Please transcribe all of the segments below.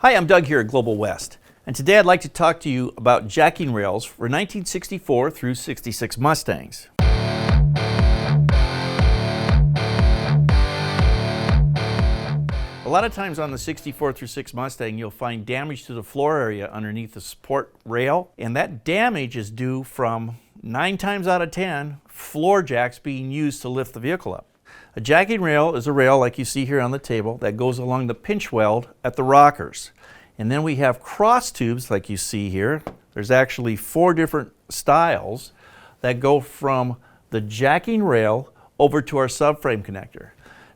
Hi, I'm Doug here at Global West, and today I'd like to talk to you about jacking rails for 1964 through 66 Mustangs. A lot of times on the 64 through 6 Mustang, you'll find damage to the floor area underneath the support rail, and that damage is due from 9 times out of 10 floor jacks being used to lift the vehicle up. A jacking rail is a rail like you see here on the table that goes along the pinch weld at the rockers. And then we have cross tubes like you see here. There's actually 4 different styles that go from the jacking rail over to our subframe connector.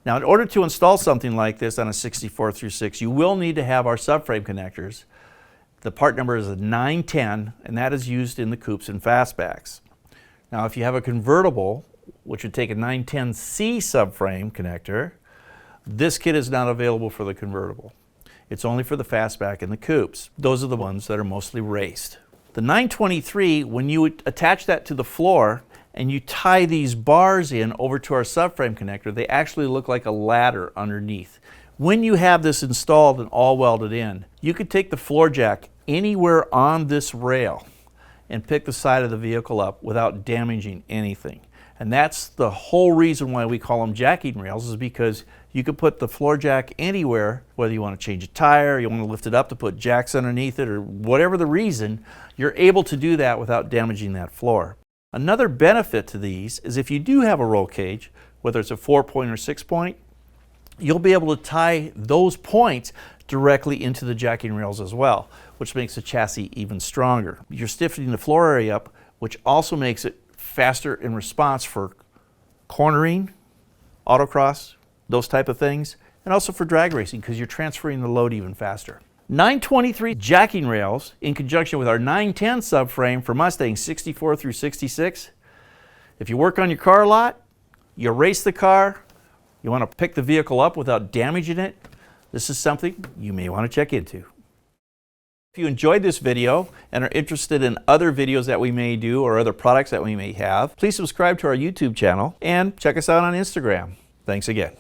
Now, in order to install something like this on a 64 through 6, you will need to have our subframe connectors. The part number is a 910, and that is used in the coupes and fastbacks. Now, if you have a convertible, which would take a 910C subframe connector, this kit is not available for the convertible. It's only for the fastback and the coupes. Those are the ones that are mostly raced. The 923, when you attach that to the floor and you tie these bars in over to our subframe connector, they actually look like a ladder underneath. When you have this installed and all welded in, you could take the floor jack anywhere on this rail and pick the side of the vehicle up without damaging anything. And that's the whole reason why we call them jacking rails, is because you could put the floor jack anywhere, whether you want to change a tire, you want to lift it up to put jacks underneath it, or whatever the reason, you're able to do that without damaging that floor. Another benefit to these is if you do have a roll cage, whether it's a 4-point or 6-point, you'll be able to tie those points directly into the jacking rails as well, which makes the chassis even stronger. You're stiffening the floor area up, which also makes it faster in response for cornering, autocross, those type of things, and also for drag racing because you're transferring the load even faster. 923 jacking rails in conjunction with our 910 subframe for Mustang 64 through 66. If you work on your car a lot, you race the car, you want to pick the vehicle up without damaging it, this is something you may want to check into. If you enjoyed this video and are interested in other videos that we may do or other products that we may have, please subscribe to our YouTube channel and check us out on Instagram. Thanks again.